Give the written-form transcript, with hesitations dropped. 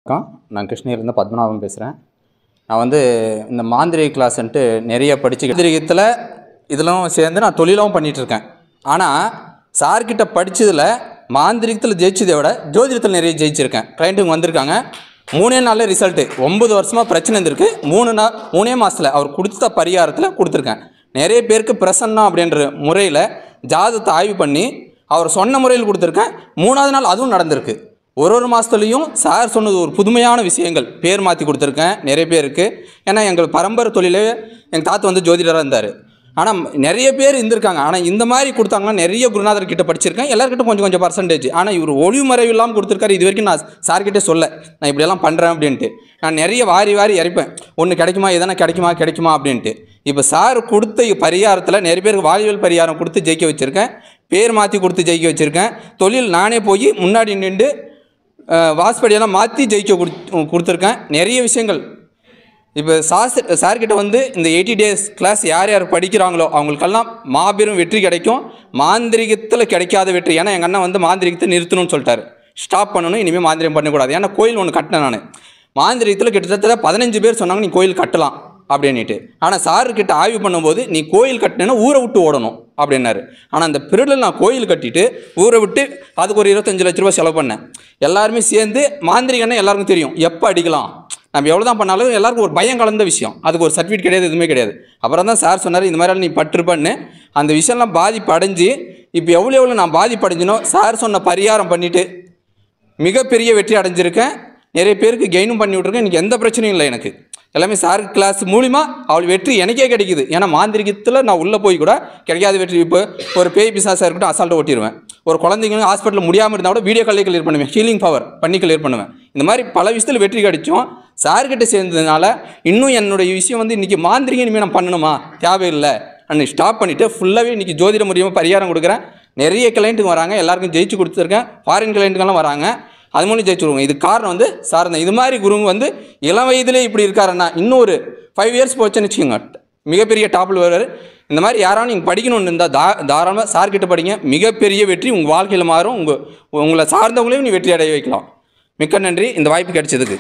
நான் கிருஷ்ணகிரிலேருந்து பத்மநாபன் பேசுகிறேன். நான் வந்து இந்த மாந்திரிக கிளாஸ்ன்ட்டு நிறைய படித்து மாந்திரிகத்தில் இதெல்லாம் சேர்ந்து நான் தொழிலும் பண்ணிகிட்ருக்கேன். ஆனால் சார்கிட்ட படித்ததில் மாந்திரிகத்தில் ஜெயிச்சதை விட ஜோதிடத்தில் நிறைய ஜெயிச்சிருக்கேன். கிளைண்ட்டுங்க வந்திருக்காங்க, 3 நாளில் ரிசல்ட்டு. 9 வருஷமாக பிரச்சனை இருந்திருக்கு, 3 மாதத்தில் அவர் கொடுத்த பரிகாரத்தில் கொடுத்துருக்கேன். நிறைய பேருக்கு பிரசன்னம் அப்படின்ற முறையில் ஜாதகத்தை ஆய்வு பண்ணி அவர் சொன்ன முறையில் கொடுத்துருக்கேன். 3ஆவது நாள் அதுவும் நடந்திருக்கு. ஒரு மாதத்துலேயும் சார் சொன்னது ஒரு புதுமையான விஷயங்கள் பேர் மாற்றி கொடுத்துருக்கேன் நிறைய பேருக்கு. ஏன்னா எங்கள் பரம்பரை தொழிலே எங்கள் தாத்தா வந்து ஜோதிடராக இருந்தார். ஆனால் நிறைய பேர் இருந்திருக்காங்க. ஆனால் இந்த மாதிரி கொடுத்தாங்கன்னா நிறைய குருநாதர்கிட்ட படிச்சிருக்கேன், எல்லாருக்கிட்ட கொஞ்சம் பர்சன்டேஜ். ஆனால் இவர் ஒளிவு மறைவு இல்லாமல் கொடுத்துருக்காரு. இது வரைக்கும் நான் சார்கிட்டே சொல்ல நான் இப்படியெல்லாம் பண்ணுறேன் அப்படின்ட்டு. நான் நிறைய வாரி இறைப்பேன், ஒன்று கிடைக்குமா எதனா கிடைக்குமா அப்படின்ட்டு. இப்போ சார் கொடுத்த பரிகாரத்தில் நிறைய பேருக்கு வாழ்வியல் பரிகாரம் கொடுத்து ஜெயிக்க வச்சுருக்கேன், பேர் மாற்றி கொடுத்து ஜெயிக்க வச்சுருக்கேன். தொழில் நானே போய் முன்னாடி நின்று வாஸ்படியெல்லாம் மாற்றி ஜெயிக்க கொடுத்துருக்கேன். நிறைய விஷயங்கள் இப்போ சார்கிட்ட வந்து இந்த 80 days கிளாஸ் யார் படிக்கிறாங்களோ அவங்களுக்கெல்லாம் மாபெரும் வெற்றி கிடைக்கும். மாந்திரிகத்தில் கிடைக்காத வெற்றி. ஏன்னா எங்கள் அண்ணன் வந்து மாந்திரிகத்தை நிறுத்தணும்னு சொல்லிட்டாரு, ஸ்டாப் பண்ணணும், இனிமேல் மாந்திரிகம் பண்ணக்கூடாது. ஏன்னா கோயில் ஒன்று கட்டினேன் நான். மாந்திரிகத்தில் கிட்டத்தட்ட 15 பேர் சொன்னாங்க நீ கோயில் கட்டலாம் அப்படின்ட்டு. ஆனால் சார்கிட்ட ஆய்வு பண்ணும்போது நீ கோயில் கட்டினேன்னா ஊரை விட்டு ஓடணும் அப்படின்னாரு. ஆனால் அந்த பீரியடில் நான் கோயில் கட்டிட்டு ஊரை விட்டு அதுக்கு ஒரு 25 லட்ச ரூபா செலவு பண்ணேன். எல்லாருமே சேர்ந்து மாந்திரிகன்னா எல்லாருக்கும் தெரியும், எப்போ அடிக்கலாம், நம்ம எவ்வளோ தான் பண்ணாலும் எல்லாருக்கும் ஒரு பயம் கலந்த விஷயம். அதுக்கு ஒரு சர்டிஃபிகேட் கிடையாது, எதுவுமே கிடையாது. அப்புறம் தான் சார் சொன்னார் இந்த மாதிரி நீ பட்டிருப்பன்னு. அந்த விஷயம்லாம் பாதிப்பு அடைஞ்சு இப்போ எவ்வளோ நான் பாதிப்பு அடைஞ்சினோ சார் சொன்ன பரிகாரம் பண்ணிவிட்டு மிகப்பெரிய வெற்றி அடைஞ்சிருக்கேன். நிறைய பேருக்கு கெயினும் பண்ணி விட்ருக்கேன். எனக்கு எந்த பிரச்சனையும் இல்லை. எனக்கு எல்லாமே சார் கிளாஸ் மூலிமா அவள் வெற்றி எனக்கே கிடைக்குது. ஏன்னா மாந்திரிகத்தில் நான் உள்ளே போய் கூட கிடைக்காத வெற்றி. இப்போ ஒரு பேய் பிசாசாக இருக்கட்டும் அசால்ட்டை ஓட்டிடுவேன். ஒரு குழந்தைங்க ஹாஸ்பிட்டலில் முடியாமல் இருந்தால் கூட வீடியோ காலே கிளியர் பண்ணுவேன், ஹீலிங் பவர் பண்ணி கிளியர் பண்ணுவேன். இந்த மாதிரி பல விஷயத்தில் வெற்றி கிடைச்சோம். சார்கிட்ட சேர்ந்ததுனால இன்னும் என்னுடைய விஷயம் வந்து இன்றைக்கி மாந்திரிகம் இனிமேல் நான் பண்ணணுமா தேவையில்லை அன்றைக்கி ஸ்டாப் பண்ணிவிட்டு ஃபுல்லாகவே இன்றைக்கி ஜோதிட மூலியமாக பரிகாரம் கொடுக்குறேன். நிறைய கிளைண்ட்டுங்க வராங்க, எல்லாருக்கும் ஜெயிச்சு கொடுத்துருக்கேன். ஃபாரின் கிளைண்ட்டுங்கெல்லாம் வராங்க, அது மூலம் ஜெயிச்சுருவோங்க. இது காரணம் வந்து சார் தான். இது மாதிரி குருங்க வந்து இளம் வயதிலே இப்படி இருக்காருன்னா இன்னும் ஒரு 5 years போச்சுன்னு வச்சுக்கோங்க, மிகப்பெரிய டாப்பில் வருவார். இந்த மாதிரி யாராவது நீங்கள் படிக்கணும்னு இருந்தால் தாராளமாக சார்கிட்ட படிங்க. மிகப்பெரிய வெற்றி உங்கள் வாழ்க்கையில் மாறும். உங்களை சார்ந்தவங்களையும் நீ வெற்றி அடைய வைக்கலாம். மிக்க நன்றி இந்த வாய்ப்பு கிடைச்சதுக்கு.